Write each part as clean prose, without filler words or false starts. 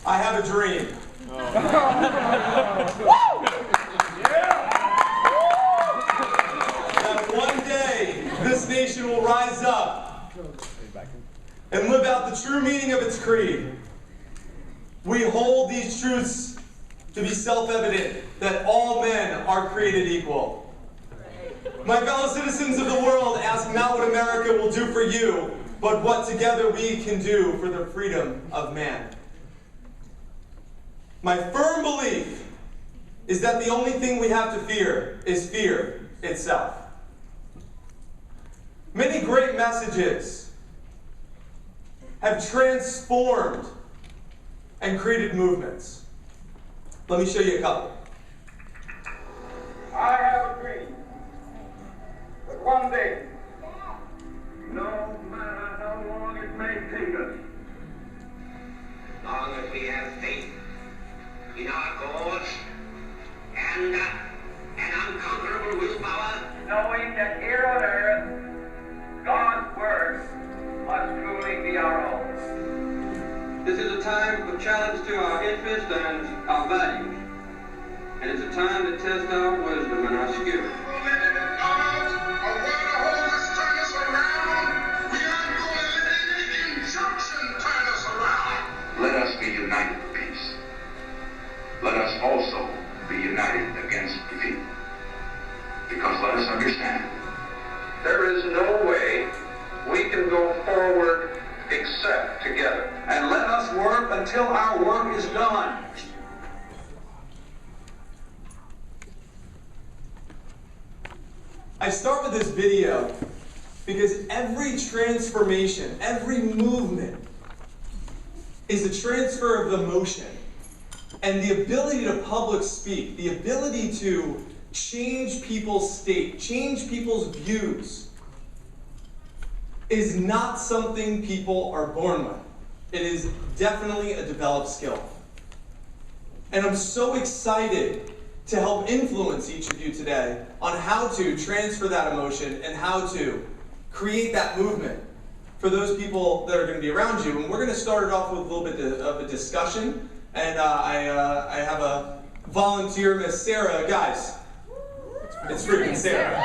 I have a dream. That one day, this nation will rise up and live out the true meaning of its creed. We hold these truths to be self-evident, that all men are created equal. My fellow citizens of the world, ask not what America will do for you, but what together we can do for the freedom of man. My firm belief is that the only thing we have to fear is fear itself. Many great messages have transformed and created movements. Let me show you a couple. I have a dream that one day, no matter how long it may take us, as long as we have faith in our cause and an unconquerable willpower, knowing that here on earth, God's word must truly be our own. This is a time of challenge to our interests and our values. And it's a time to test our wisdom and our skill. let us be united for peace. Let us also be united against defeat. Because let us understand, there is no way we can go forward except together. And let us work until our work is done. I start with this video because every transformation, every movement is a transfer of emotion. And the ability to public speak, the ability to change people's state, change people's views, is not something people are born with. It is definitely a developed skill. And I'm so excited to help influence each of you today on how to transfer that emotion and how to create that movement for those people that are going to be around you. And we're going to start it off with a little bit of a discussion. And I have a volunteer, Miss Sarah. Guys, it's freaking Sarah.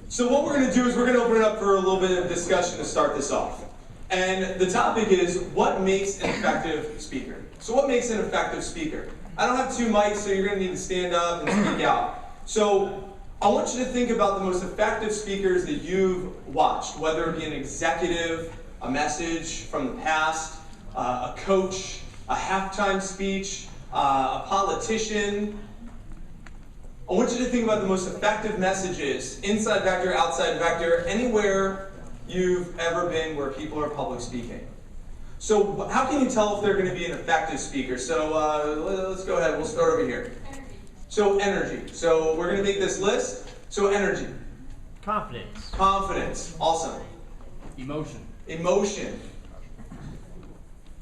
So what we're going to do is we're going to open it up for a little bit of discussion to start this off. And the topic is, what makes an effective speaker? So what makes an effective speaker? I don't have two mics, so you're going to need to stand up and speak out. So I want you to think about the most effective speakers that you've watched, whether it be an executive, a message from the past, a coach, a halftime speech, a politician. I want you to think about the most effective messages, inside vector, outside vector, anywhere you've ever been where people are public speaking. So how can you tell if they're going to be an effective speaker? So let's go ahead, we'll start over here. Energy. So energy. So we're going to make this list. So energy. Confidence. Confidence. Awesome. Emotion. Emotion.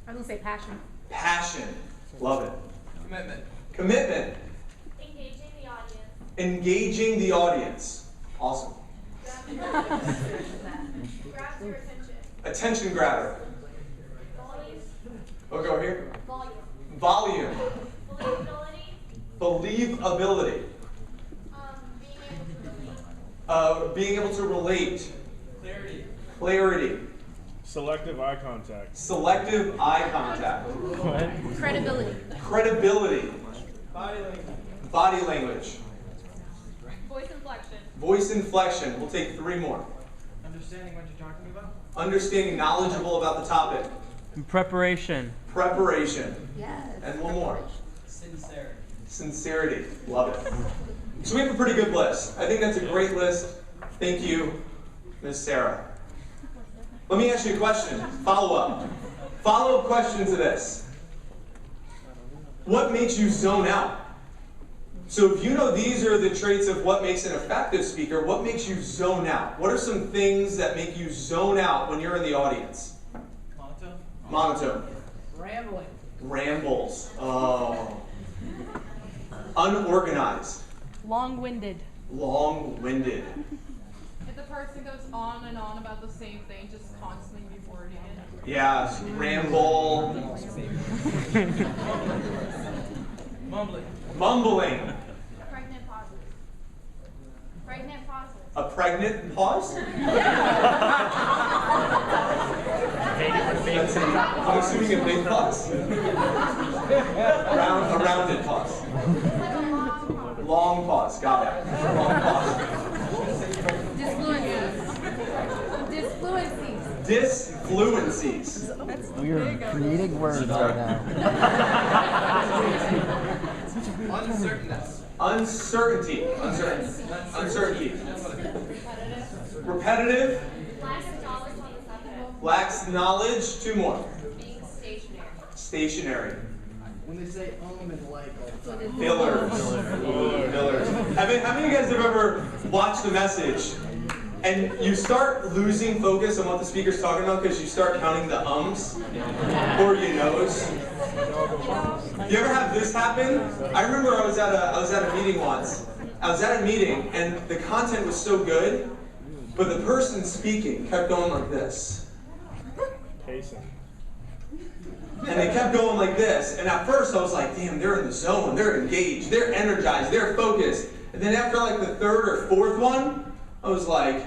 I was going to say passion. Passion. Love it. Commitment. Commitment. Engaging the audience. Engaging the audience. Awesome. Grabs your attention. Attention grabber. Volume. We'll go here. Volume. Volume. Believability. Believability. Being able to relate. Clarity. Clarity. Selective eye contact. Selective eye contact. Credibility. Credibility. Body language. Body language. Voice inflection. Voice inflection. We'll take 3 more. Understanding what you're talking about. Understanding, knowledgeable about the topic. Preparation. Preparation. Yes. And 1 more. Sincerity. Sincerity. Love it. So we have a pretty good list. I think that's a great list. Thank you, Ms. Sarah. Let me ask you a question. Follow-up. Follow-up question to this. What makes you zone out? So if you know these are the traits of what makes an effective speaker, what makes you zone out? What are some things that make you zone out when you're in the audience? Monotone. Monotone. Rambling. Rambles. Oh. Unorganized. Long-winded. Long-winded. If the person goes on and on about the same thing, just constantly rewording it. Yeah, ramble. Mumbling. Mumbling. Pregnant pauses. Pregnant pauses. A pregnant pause? I'm assuming a big pause. A rounded pause. Like a long pause. Long pause, got it. Long pause. Disfluencies. Disfluencies. We are creating words right now. Uncertainty. Uncertainty. Repetitive. Lacks knowledge. Two more. Being stationary. Stationary. When they say and like all the time. Fillers. Fillers. How many of you guys have ever watched a message and you start losing focus on what the speaker's talking about because you start counting the ums or your nose? You ever have this happen? I remember I was at a meeting once. I was at a meeting and the content was so good, but the person speaking kept going like this. Pacing. And they kept going like this. And at first I was like, damn, they're in the zone. They're engaged. They're energized. They're focused. And then after like the third or fourth one, I was like,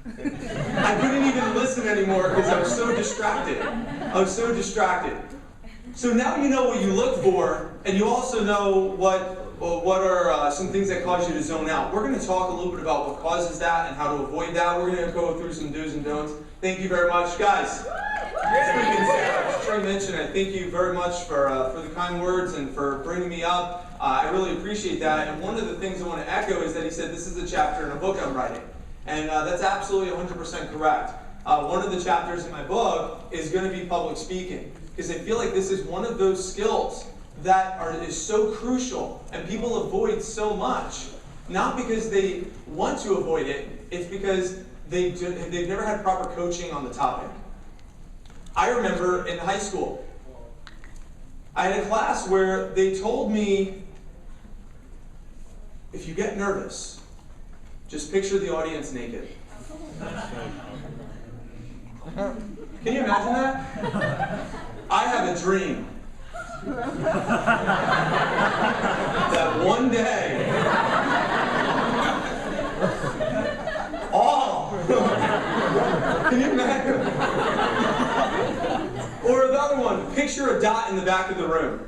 I couldn't even listen anymore because I was so distracted. So now you know what you look for, and you also know what are some things that cause you to zone out. We're going to talk a little bit about what causes that and how to avoid that. We're going to go through some do's and don'ts. Thank you very much, guys. As Trey mentioned, I thank you very much for the kind words and for bringing me up. I really appreciate that. And one of the things I want to echo is that he said this is a chapter in a book I'm writing. And that's absolutely 100% correct. One of the chapters in my book is going to be public speaking, because I feel like this is one of those skills that is so crucial and people avoid so much. Not because they want to avoid it, it's because they've never had proper coaching on the topic. I remember in high school, I had a class where they told me, if you get nervous, just picture the audience naked. Can you imagine that? I have a dream that one day, can you imagine? Or another one, picture a dot in the back of the room.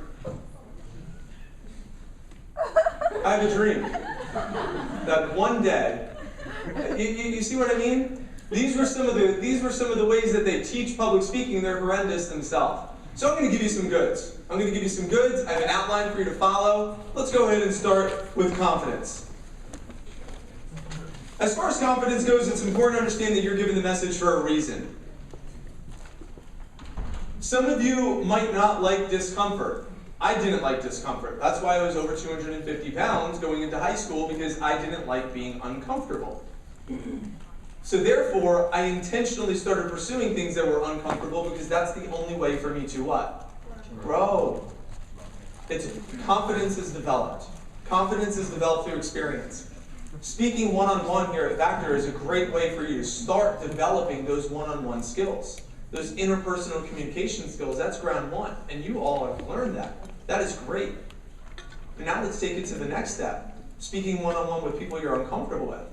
I have a dream that one day, you see what I mean? These were some of the ways that they teach public speaking. They're horrendous themselves. So I'm going to give you some goods. I have an outline for you to follow. Let's go ahead and start with confidence. As far as confidence goes, it's important to understand that you're giving the message for a reason. Some of you might not like discomfort. I didn't like discomfort. That's why I was over 250 pounds going into high school, because I didn't like being uncomfortable. So therefore, I intentionally started pursuing things that were uncomfortable, because that's the only way for me to what? Grow. Confidence is developed. Confidence is developed through experience. Speaking one-on-one here at Factor is a great way for you to start developing those one-on-one skills. Those interpersonal communication skills, that's ground one. And you all have learned that. That is great. But now let's take it to the next step. Speaking one-on-one with people you're uncomfortable with.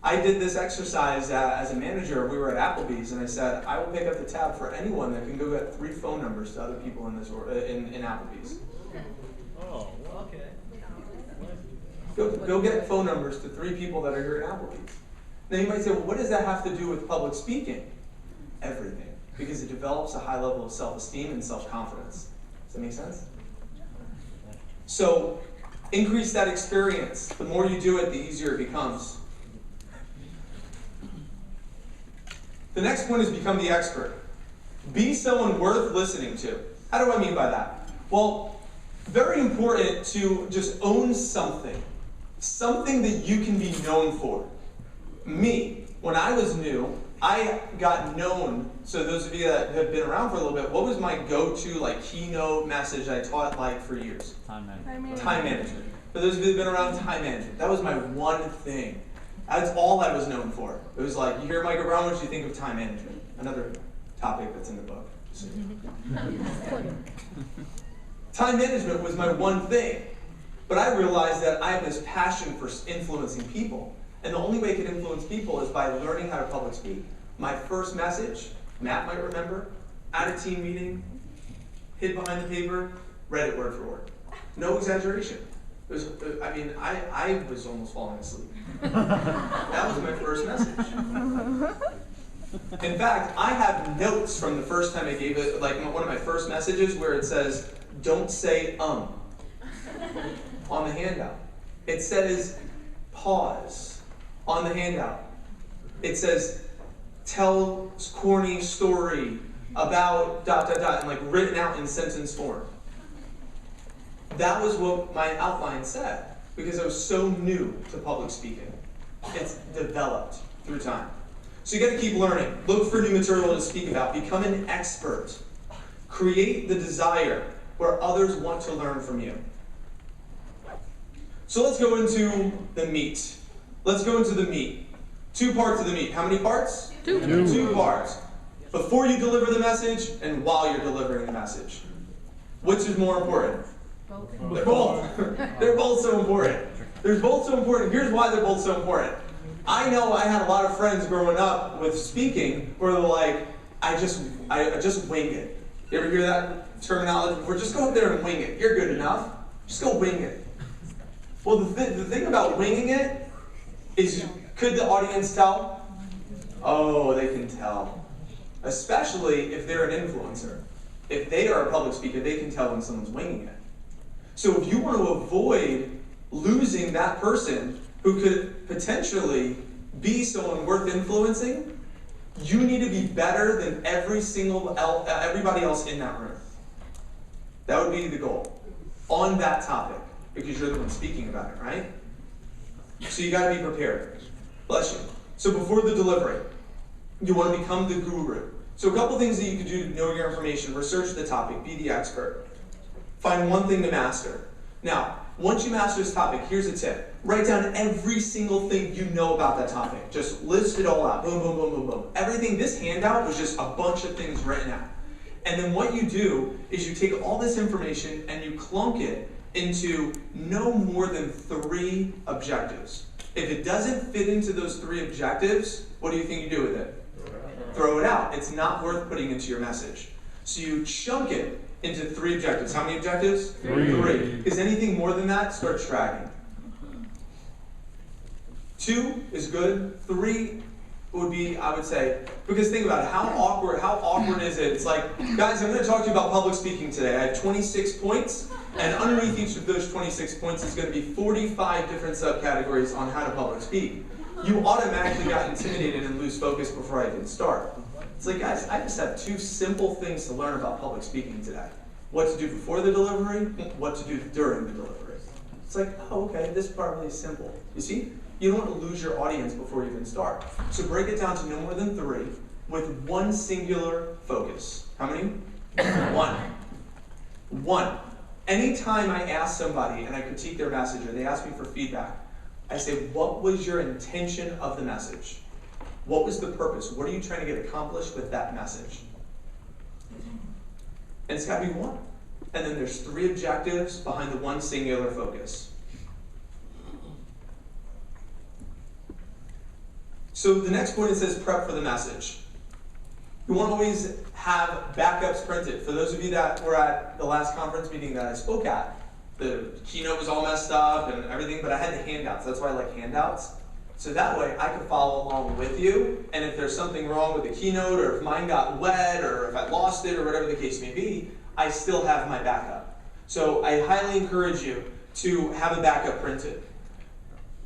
I did this exercise as a manager. We were at Applebee's, and I said, I will pick up the tab for anyone that can go get 3 phone numbers to other people in Applebee's. Oh, Okay. Go get phone numbers to 3 people that are here at Applebee's. Now you might say, well, what does that have to do with public speaking? Everything. Because it develops a high level of self-esteem and self-confidence. Does that make sense? So, increase that experience. The more you do it, the easier it becomes. The next point is become the expert. Be someone worth listening to. How do I mean by that? Well, very important to just own something. Something that you can be known for. Me, when I was new, I got known, so those of you that have been around for a little bit, what was my go-to keynote message I taught for years? Time management. Time management. For those of you that have been around, time management. That was my one thing. That's all I was known for. It was like, you hear Micah Brown, what do you think of time management? Another topic that's in the book. Time management was my one thing. But I realized that I have this passion for influencing people. And the only way I can influence people is by learning how to public speak. My first message, Matt might remember, at a team meeting, hid behind the paper, read it word for word. No exaggeration. It was, I was almost falling asleep. That was my first message. In fact, I have notes from the first time I gave it, like one of my first messages where it says, don't say on the handout. It says pause on the handout. It says tell corny story about ... and like written out in sentence form. That was what my outline said because I was so new to public speaking. It's developed through time. So you got to keep learning. Look for new material to speak about. Become an expert. Create the desire where others want to learn from you. So let's go into the meat. Let's go into the meat. 2 parts of the meat. How many parts? 2. 2 parts. Before you deliver the message and while you're delivering the message. Which is more important? Both. They're both. They're both so important. They're both so important. Here's why they're both so important. I know I had a lot of friends growing up with speaking where they're like, I just wing it. You ever hear that terminology before? Just go up there and wing it. You're good enough. Just go wing it. Well, the thing about winging it is, could the audience tell? Oh, they can tell. Especially if they're an influencer. If they are a public speaker, they can tell when someone's winging it. So if you want to avoid losing that person who could potentially be someone worth influencing, you need to be better than everybody else in that room. That would be the goal on that topic, because you're the one speaking about it, right? So you got to be prepared. Bless you. So before the delivery, you want to become the guru. So a couple things that you can do to know your information: research the topic, be the expert. Find one thing to master. Now, once you master this topic, here's a tip. Write down every single thing you know about that topic. Just list it all out. Boom, boom, boom, boom, boom. Everything, this handout was just a bunch of things written out. And then what you do is you take all this information and you clunk it into no more than 3 objectives. If it doesn't fit into those 3 objectives, what do you think you do with it? Throw it out. It's not worth putting into your message. So you chunk it into 3 objectives. How many objectives? 3. Because anything more than that starts dragging. 2 is good. 3 would be, I would say, because think about it, how awkward is it? It's like, guys, I'm going to talk to you about public speaking today. I have 26 points, and underneath each of those 26 points is going to be 45 different subcategories on how to public speak. You automatically got intimidated and lose focus before I even start. It's like, guys, I just have 2 simple things to learn about public speaking today. What to do before the delivery, what to do during the delivery. It's like, oh, okay, this part really is simple. You see? You don't want to lose your audience before you even start. So break it down to no more than 3 with 1 singular focus. How many? 1. Anytime I ask somebody and I critique their message or they ask me for feedback, I say, what was your intention of the message? What was the purpose? What are you trying to get accomplished with that message? And it's got to be 1. And then there's 3 objectives behind the 1 singular focus. So the next point, it says prep for the message. You want to always have backups printed. For those of you that were at the last conference meeting that I spoke at, the keynote was all messed up and everything, but I had the handouts. That's why I like handouts. So that way I could follow along with you, and if there's something wrong with the keynote, or if mine got wet, or if I lost it, or whatever the case may be, I still have my backup. So I highly encourage you to have a backup printed.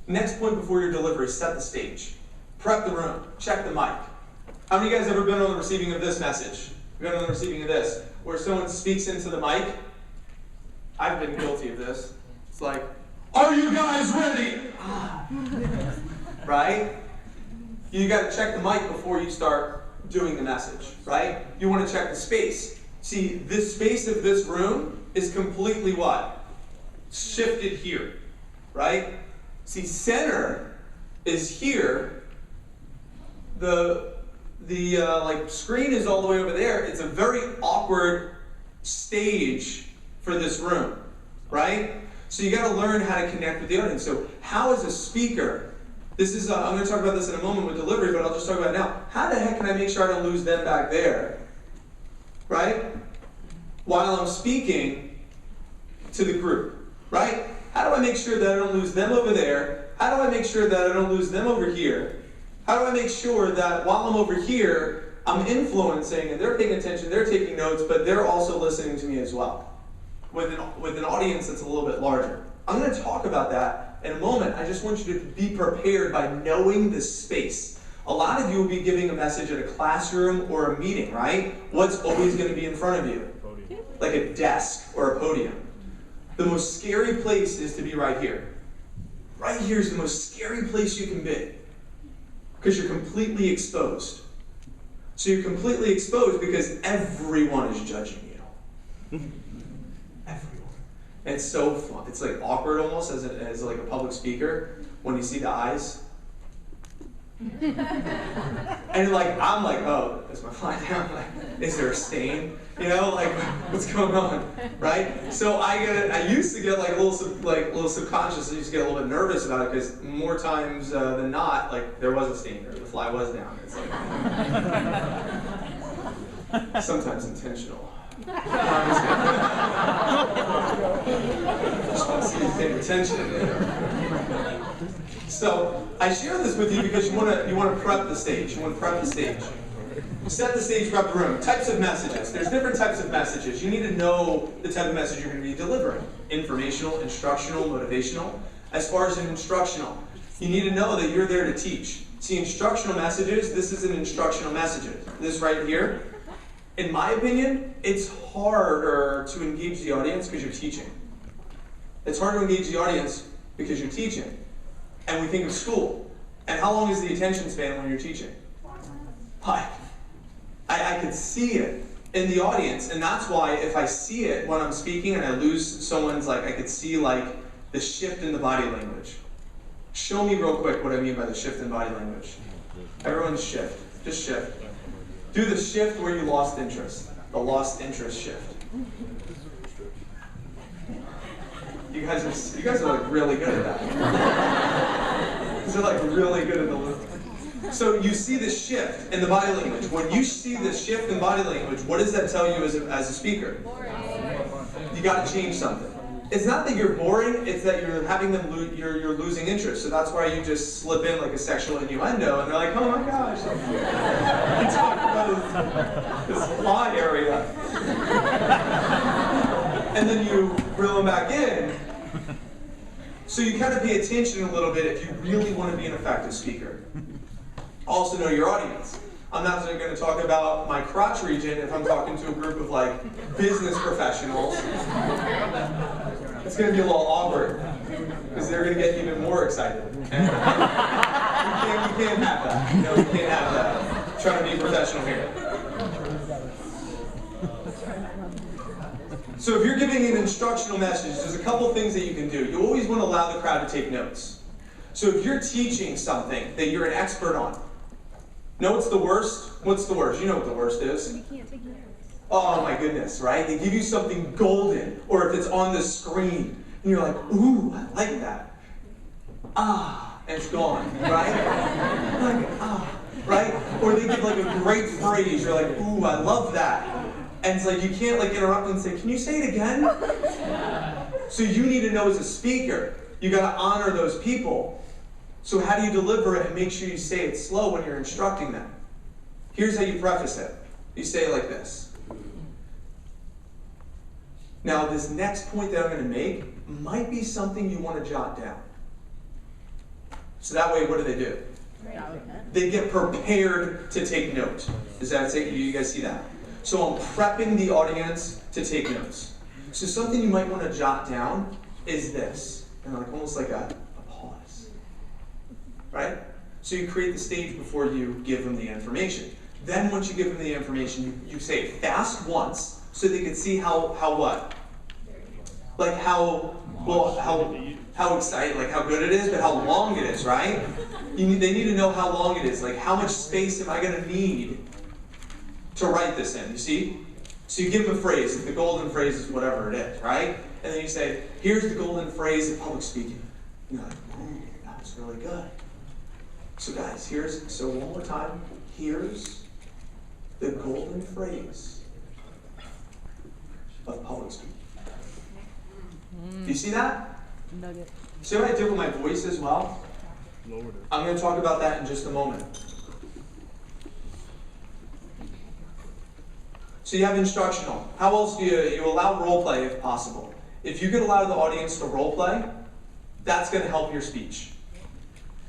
Next point before your delivery, set the stage. Prep the room, check the mic. How many of you guys ever been on the receiving of this message? Been on the receiving of this, where someone speaks into the mic? I've been guilty of this. It's like, are you guys ready? Right? You got to check the mic before you start doing the message, right? You want to check the space. See, this space of this room is completely what? Shifted here, right? See, center is here. The like screen is all the way over there. It's a very awkward stage for this room, right? So you got to learn how to connect with the audience. So how as a speaker, this is, I'm going to talk about this in a moment with delivery, but I'll just talk about it now. How the heck can I make sure I don't lose them back there, right? While I'm speaking to the group, right? How do I make sure that I don't lose them over there? How do I make sure that I don't lose them over here? How do I make sure that while I'm over here, I'm influencing and they're paying attention, they're taking notes, but they're also listening to me as well, with an audience that's a little bit larger? I'm going to talk about that in a moment. I just want you to be prepared by knowing the space. A lot of you will be giving a message at a classroom or a meeting, right? What's always going to be in front of you? Like a desk or a podium. The most scary place is to be right here. Right here is the most scary place you can be, because you're completely exposed. So you're completely exposed because everyone is judging you. Everyone. And it's so fun. It's like awkward almost as like a public speaker when you see the eyes. And like I'm like, oh, is my fly down? Like, is there a stain? You know, like what's going on, right? So I used to get like a little subconscious. I used to get a little bit nervous about it because more times than not, like there was a stain or the fly was down. It's like sometimes intentional. Just want to see you paying attention. So I share this with you because you want to prep the stage. You want to prep the stage. Set the stage, prep the room. Types of messages. There's different types of messages. You need to know the type of message you're going to be delivering. Informational, instructional, motivational. As far as an instructional, you need to know that you're there to teach. See, instructional messages, this is an instructional message. This right here, in my opinion, it's harder to engage the audience because you're teaching. It's harder to engage the audience because you're teaching. And we think of school. And how long is the attention span when you're teaching? I could see it in the audience, and that's why if I see it when I'm speaking and I lose someone's, like, I could see like the shift in the body language. Show me real quick what I mean by the shift in body language. Everyone shift. Just shift. Do the shift where you lost interest. The lost interest shift. You guys are like really good at that. They're like really good at the. So you see the shift in the body language. When you see the shift in body language, what does that tell you as a speaker? You got to change something. It's not that you're boring; it's that you're having them you're losing interest. So that's why you just slip in like a sexual innuendo, and they're like, "Oh my gosh!" You talk about this fly area, and then you reel them back in. So you kind of pay attention a little bit if you really want to be an effective speaker. Also know your audience. I'm not going to talk about my crotch region if I'm talking to a group of like business professionals. It's going to be a little awkward because they're going to get even more excited. And we can't have that. No, we can't have that. I'm trying to be professional here. So if you're giving an instructional message, there's a couple things that you can do. You always want to allow the crowd to take notes. So if you're teaching something that you're an expert on, know what's the worst? What's the worst? You know what the worst is. You can't take notes. Oh my goodness, right? They give you something golden, or if it's on the screen, and you're like, ooh, I like that. Ah, and it's gone, right? Like, ah, right? Or they give like a great phrase, you're like, ooh, I love that. And it's like, you can't like interrupt and say, can you say it again? So you need to know as a speaker, you gotta honor those people. So how do you deliver it and make sure you say it slow when you're instructing them? Here's how you preface it. You say it like this. Now this next point that I'm gonna make might be something you wanna jot down. So that way, what do? They get prepared to take note. Does that say, you guys see that? So I'm prepping the audience to take notes. So something you might want to jot down is this, and like almost like a pause, right? So you create the stage before you give them the information. Then once you give them the information, you say it fast once so they can see how what? Like how well, how exciting, like how good it is, but how long it is, right? They need to know how long it is. Like, how much space am I going to need to write this in? You see? So you give them a phrase. The golden phrase is whatever it is, right? And then you say, here's the golden phrase of public speaking. And you're like, ooh, that was really good. So guys, so one more time. Here's the golden phrase of public speaking. Do you see that? Nugget. See what I did with my voice as well? I'm going to talk about that in just a moment. So you have instructional. How else do you allow role play if possible? If you can allow the audience to role play, that's going to help your speech.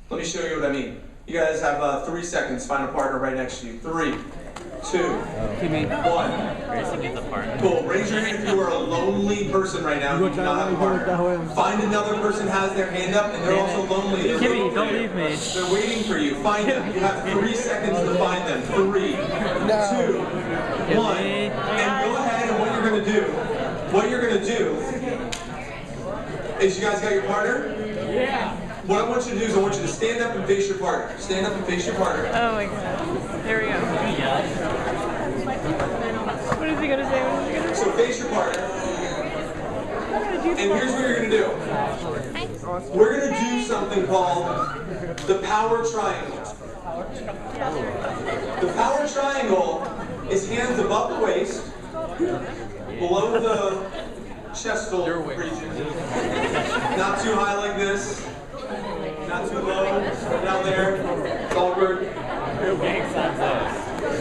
Let me show you what I mean. You guys have 3 seconds. Find a partner right next to you. 3, 2, 1. Cool. Raise your hand if you are a lonely person right now. You do not have a partner. Find another person has their hand up and they're also lonely. Kimmy, don't leave me. They're waiting for you. Find them. You have 3 seconds to find them. 3, 2, 1. And go ahead and what you're going to do is you guys got your partner? Yeah. What I want you to do is I want you to stand up and face your partner. Stand up and face your partner. Oh my god. There we go. What is he gonna say? So face your partner. And here's what you're gonna do. We're gonna do something called the power triangle. The power triangle is hands above the waist, below the chest region. Not too high like this. Not too low, down there, awkward.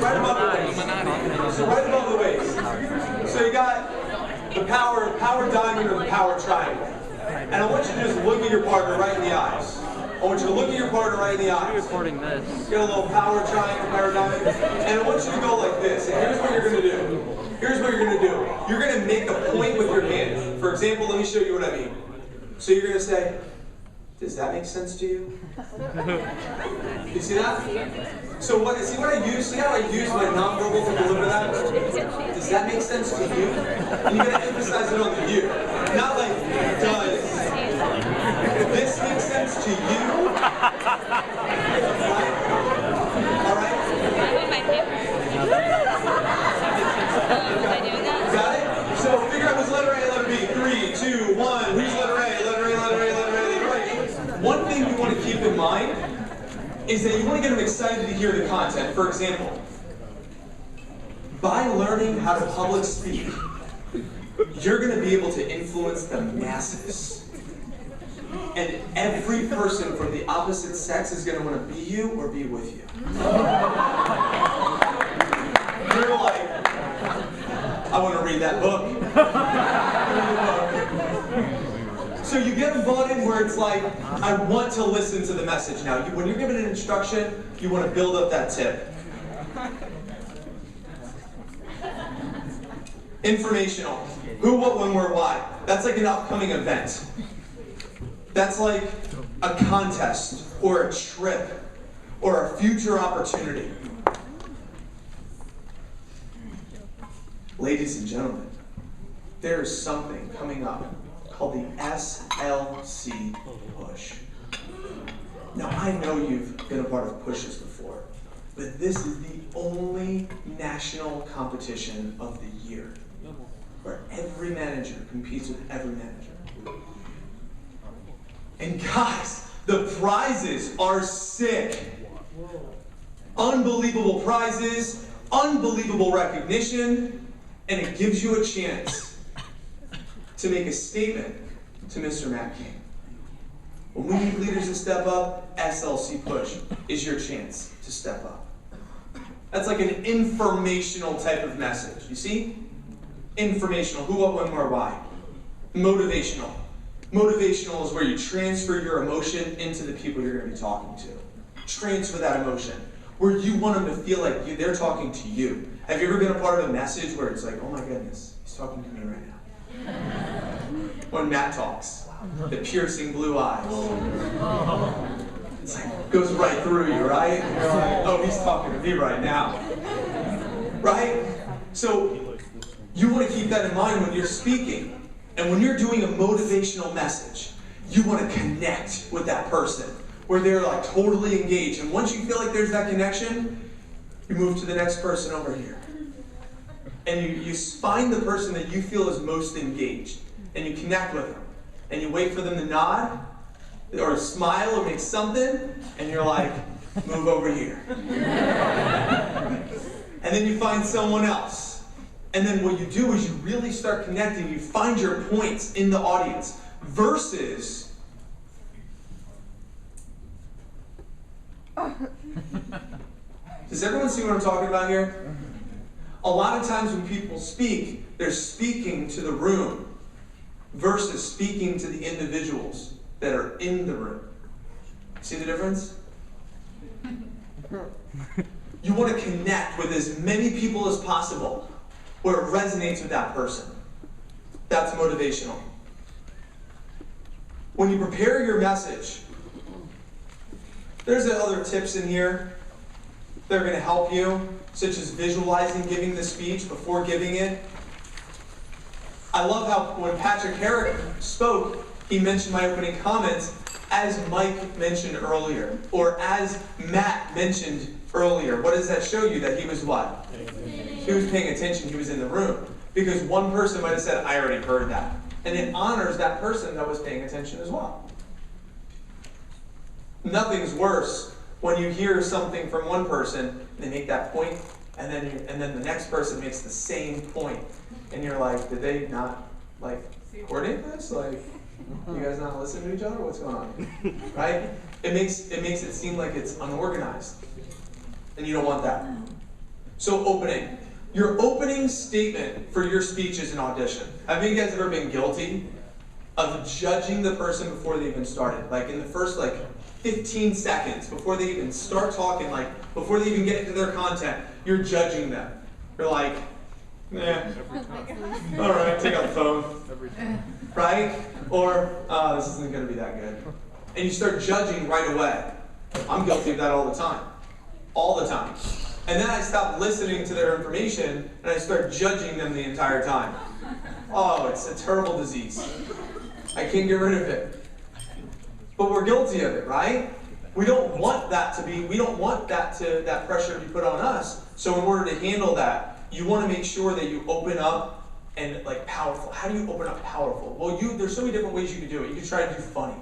Right above the waist. So right above the waist. So you got the power diamond or the power triangle. And I want you to just look at your partner right in the eyes. I want you to look at your partner right in the eyes. Recording this. Get a little power triangle, power diamond. And I want you to go like this. And here's what you're going to do. Here's what you're going to do. You're going to make a point with your hand. For example, let me show you what I mean. So you're going to say, does that make sense to you? You see that? So see what I use? See how I use my nonverbal to deliver that? Does that make sense to you? And you gotta emphasize it on the you. Not like, does this make sense to you? Right? Alright? Got it? So figure out what's letter A, letter B. 3, 2, 1. Who's letter A? Letter A, letter A, letter A. One thing you want to keep in mind is that you want to get them excited to hear the content. For example, by learning how to public speak, you're going to be able to influence the masses. And every person from the opposite sex is going to want to be you or be with you. You're like, I want to read that book. So you get them bought in where it's like, I want to listen to the message now. When you're given an instruction, you want to build up that tip. Informational. Who, what, when, where, why. That's like an upcoming event. That's like a contest or a trip or a future opportunity. Ladies and gentlemen, there is something coming up called the SLC push. Now I know you've been a part of pushes before, but this is the only national competition of the year where every manager competes with every manager. And guys, the prizes are sick. Unbelievable prizes, unbelievable recognition, and it gives you a chance to make a statement to Mr. Matt King. When we need leaders to step up, SLC Push is your chance to step up. That's like an informational type of message. You see? Informational. Who, what, when, where, why. Motivational. Motivational is where you transfer your emotion into the people you're going to be talking to. Transfer that emotion. Where you want them to feel like they're talking to you. Have you ever been a part of a message where it's like, oh my goodness, he's talking to me right now? When Matt talks, the piercing blue eyes. It's like, goes right through you, right? Oh, he's talking to me right now. Right? So, you want to keep that in mind when you're speaking. And when you're doing a motivational message, you want to connect with that person where they're like totally engaged. And once you feel like there's that connection, you move to the next person over here. And you find the person that you feel is most engaged. And you connect with them. And you wait for them to nod or smile or make something. And you're like, move over here. And then you find someone else. And then what you do is you really start connecting. You find your points in the audience. Versus does everyone see what I'm talking about here? A lot of times when people speak, they're speaking to the room versus speaking to the individuals that are in the room. See the difference? You want to connect with as many people as possible where it resonates with that person. That's motivational. When you prepare your message, there's other tips in here that are going to help you, such as visualizing giving the speech before giving it. I love how when Patrick Herrick spoke, he mentioned my opening comments as Mike mentioned earlier, or as Matt mentioned earlier. What does that show you? That he was what? He was paying attention. He was in the room. Because one person might have said, I already heard that. And it honors that person that was paying attention as well. Nothing's worse when you hear something from one person, they make that point, and then the next person makes the same point, and you're like, did they not like coordinate this? Like, you guys not listen to each other? What's going on? Right? It makes it seem like it's unorganized, and you don't want that. So opening. Your opening statement for your speech is an audition. Have you guys ever been guilty of judging the person before they even started? Like in the first 15 seconds, before they even start talking, before they even get into their content, you're judging them. You're like, all right, take out the phone. Right? Or, this isn't going to be that good. And you start judging right away. I'm guilty of that all the time. All the time. And then I stop listening to their information, and I start judging them the entire time. Oh, it's a terrible disease. I can't get rid of it. But we're guilty of it, right? We don't want that that pressure to be put on us. So in order to handle that, you want to make sure that you open up and powerful. How do you open up powerful? Well, there's so many different ways you can do it. You can try to do funny.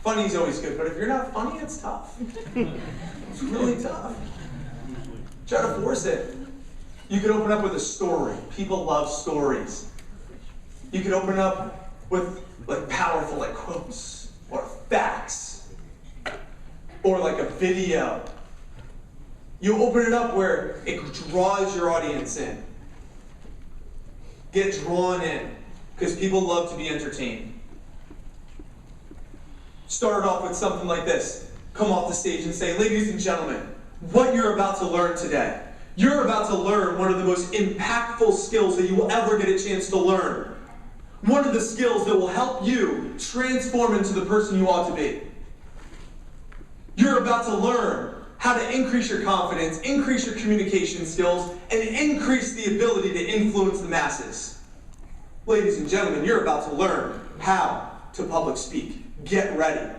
Funny is always good, but if you're not funny, it's tough. It's really tough. Try to force it. You can open up with a story. People love stories. You can open up with powerful quotes or facts or a video. You open it up where it draws your audience in. Get drawn in because people love to be entertained. Start off with something like this. Come off the stage and say, ladies and gentlemen, what you're about to learn today. You're about to learn one of the most impactful skills that you will ever get a chance to learn. One of the skills that will help you transform into the person you ought to be. You're about to learn how to increase your confidence, increase your communication skills, and increase the ability to influence the masses. Ladies and gentlemen, you're about to learn how to public speak. Get ready.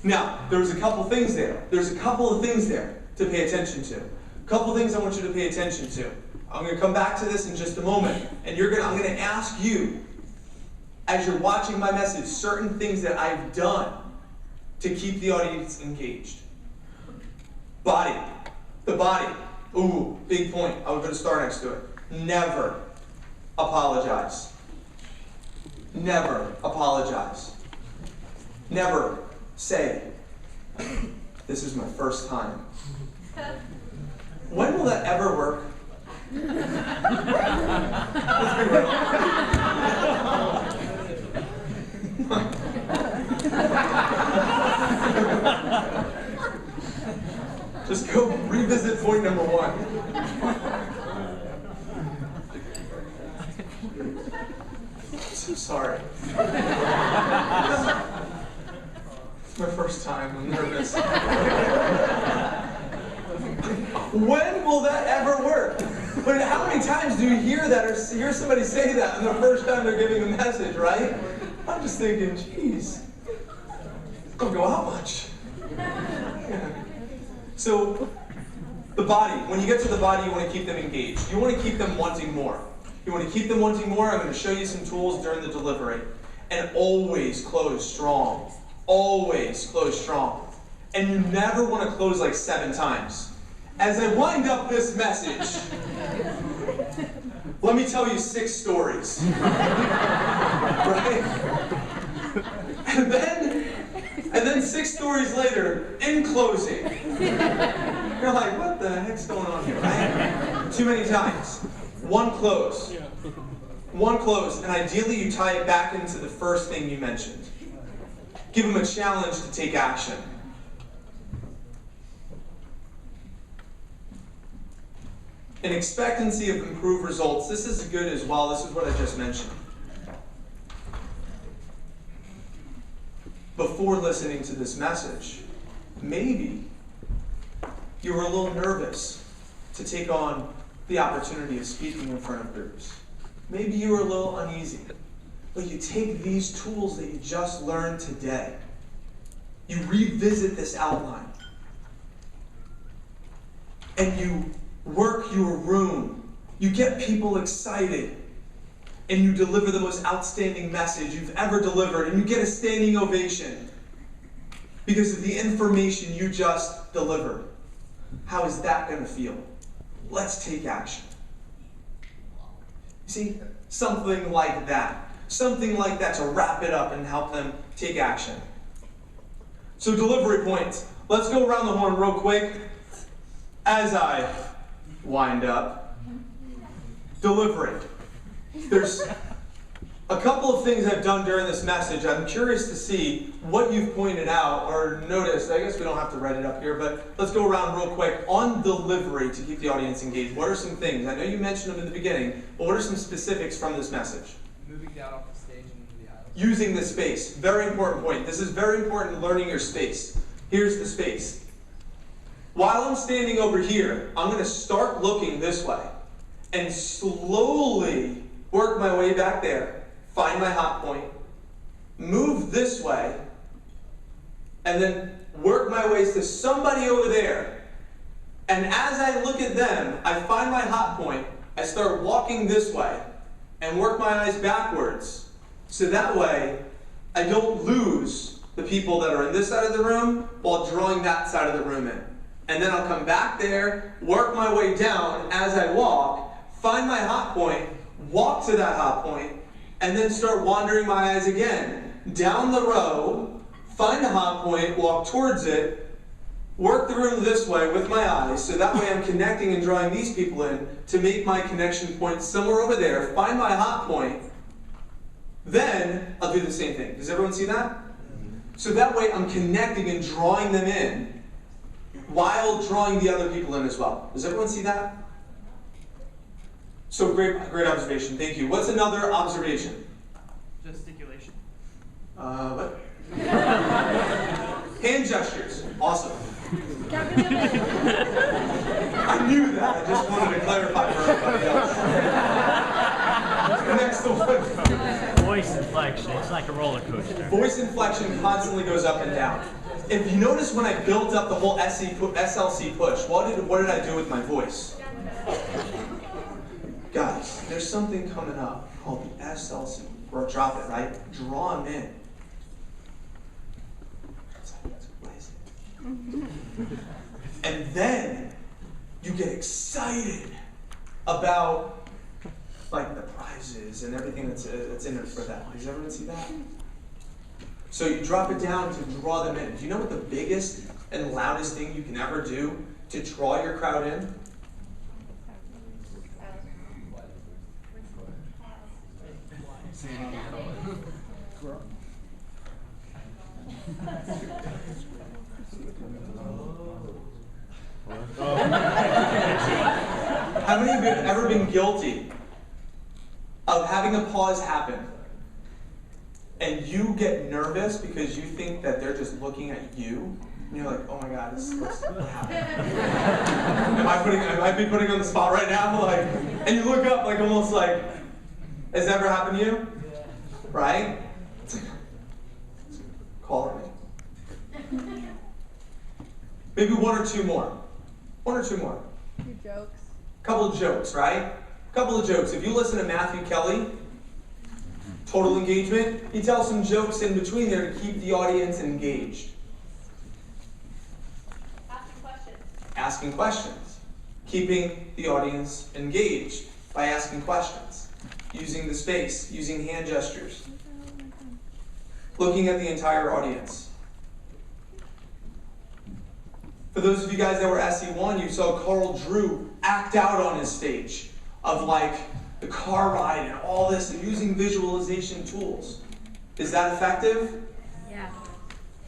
Now, there's a couple things there. There's a couple of things there to pay attention to. A couple things I want you to pay attention to. I'm going to come back to this in just a moment. And I'm going to ask you, as you're watching my message, certain things that I've done to keep the audience engaged. Body. The body. Ooh, big point. I was going to start next to it. Never apologize. Never apologize. Never say, this is my first time. When will that ever work? Let's be real. Just go revisit point number 1. I'm so sorry. It's my first time. I'm nervous. When will that ever work? But how many times do you hear that or hear somebody say that on the first time they're giving a message, right? I'm just thinking, geez, don't go out much. Yeah. So, the body, when you get to the body, you want to keep them engaged. You want to keep them wanting more. You want to keep them wanting more? I'm going to show you some tools during the delivery. And always close strong. Always close strong. And you never want to close like 7 times. As I wind up this message, let me tell you 6 stories. Right? And then 6 stories later, in closing, you're like, what the heck's going on here, right? Too many times. 1 close. 1 close, and ideally you tie it back into the first thing you mentioned. Give them a challenge to take action. An expectancy of improved results. This is good as well. This is what I just mentioned. Before listening to this message, maybe you were a little nervous to take on the opportunity of speaking in front of groups. Maybe you were a little uneasy. But you take these tools that you just learned today. You revisit this outline. And you work your room. You get people excited. And you deliver the most outstanding message you've ever delivered. And you get a standing ovation because of the information you just delivered. How is that going to feel? Let's take action. You see, something like that. Something like that to wrap it up and help them take action. So delivery points. Let's go around the horn real quick as I wind up. Delivery. There's a couple of things I've done during this message. I'm curious to see what you've pointed out or noticed. I guess we don't have to write it up here, but let's go around real quick. On delivery to keep the audience engaged, what are some things? I know you mentioned them in the beginning, but what are some specifics from this message? Moving down off the stage and into the aisle. Using the space. Very important point. This is very important, learning your space. Here's the space. While I'm standing over here, I'm going to start looking this way and slowly work my way back there, find my hot point, move this way, and then work my way to somebody over there. And as I look at them, I find my hot point, I start walking this way and work my eyes backwards. So that way, I don't lose the people that are in this side of the room while drawing that side of the room in. And then I'll come back there, work my way down as I walk, find my hot point, walk to that hot point, and then start wandering my eyes again. Down the row, find a hot point, walk towards it, work the room this way with my eyes, so that way I'm connecting and drawing these people in to make my connection point somewhere over there, find my hot point, then I'll do the same thing. Does everyone see that? So that way I'm connecting and drawing them in while drawing the other people in as well. Does everyone see that? So great observation. Thank you. What's another observation? Gesticulation. What? Hand gestures. Awesome. I knew that. I just wanted to clarify for everybody else. Next one. Voice inflection. It's like a roller coaster. Voice inflection constantly goes up and down. If you notice when I built up the whole SLC push, what did I do with my voice? Guys, there's something coming up called the SLC. Or drop it, right? Draw them in. What is it? And then you get excited about like the prizes and everything that's in it for that. Does everyone see that? So you drop it down to draw them in. Do you know what the biggest and loudest thing you can ever do to draw your crowd in? How many of you have ever been guilty of having a pause happen and you get nervous because you think that they're just looking at you And you're like, oh my God, what happened? Am I being putting on the spot right now? Like, and you look up like almost like, has that ever happened to you? Right? It's like, call me. Maybe one or two more. One or two more. Your jokes. Couple of jokes, right? Couple of jokes. If you listen to Matthew Kelly, Total Engagement, he tells some jokes in between there to keep the audience engaged. Asking questions. Asking questions. Keeping the audience engaged by asking questions. Using the space, using hand gestures. Looking at the entire audience. For those of you guys that were SC1, you saw Carl Drew act out on his stage of like the car ride and all this, and using visualization tools. Is that effective? Yeah.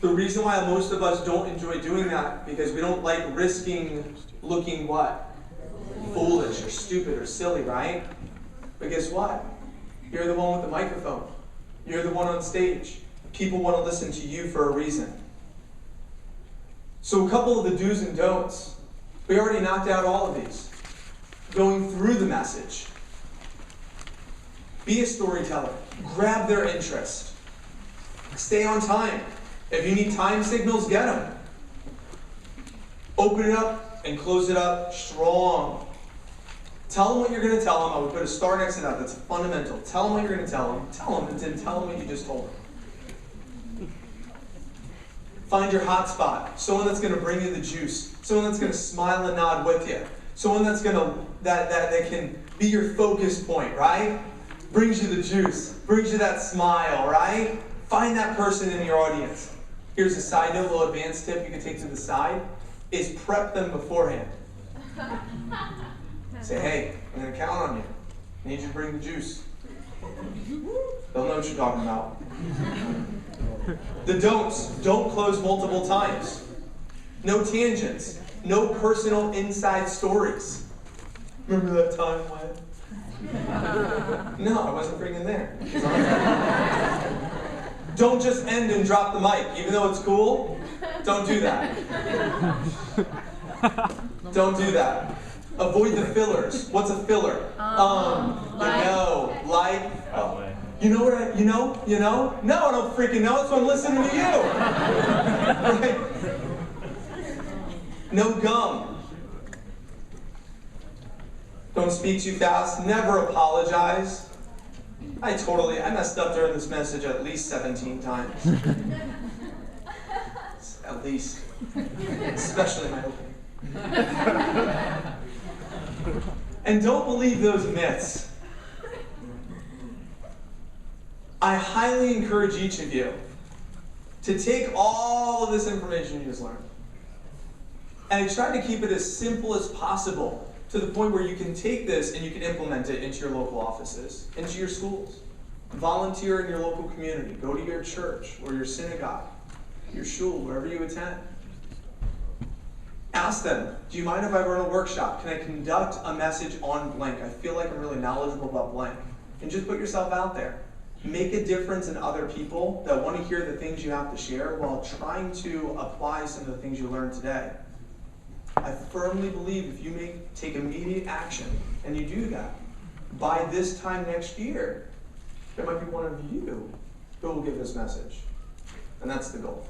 The reason why most of us don't enjoy doing that, because we don't like risking looking what? Foolish or stupid or silly, right? But guess what? You're the one with the microphone. You're the one on stage. People want to listen to you for a reason. So a couple of the do's and don'ts. We already knocked out all of these. Going through the message. Be a storyteller. Grab their interest. Stay on time. If you need time signals, get them. Open it up and close it up strong. Tell them what you're going to tell them. I would put a star next to that. That's fundamental. Tell them what you're going to tell them. Tell them, and then tell them what you just told them. Find your hot spot. Someone that's going to bring you the juice. Someone that's going to smile and nod with you. Someone that's going to that can be your focus point, right? Brings you the juice. Brings you that smile, right? Find that person in your audience. Here's a side note, a little advanced tip you can take to the side, is prep them beforehand. Say, hey, I'm going to count on you. I need you to bring the juice. They'll know what you're talking about. The don'ts. Don't close multiple times. No tangents. No personal inside stories. Remember that time when? No, I wasn't freaking there. Don't just end and drop the mic. Even though it's cool, don't do that. Don't do that. Avoid the fillers. What's a filler? Like. Like. Oh. You know what I, you know? No, I don't freaking know, so I'm listening to you. Right? No gum. Don't speak too fast. Never apologize. I messed up during this message at least 17 times. At least. Especially my opening. And don't believe those myths. I highly encourage each of you to take all of this information you just learned and try to keep it as simple as possible to the point where you can take this and you can implement it into your local offices, into your schools. Volunteer in your local community. Go to your church or your synagogue, your shul, wherever you attend. Ask them, do you mind if I run a workshop? Can I conduct a message on blank? I feel like I'm really knowledgeable about blank. And just put yourself out there. Make a difference in other people that want to hear the things you have to share while trying to apply some of the things you learned today. I firmly believe if you take immediate action and you do that, by this time next year, there might be one of you who will give this message. And that's the goal.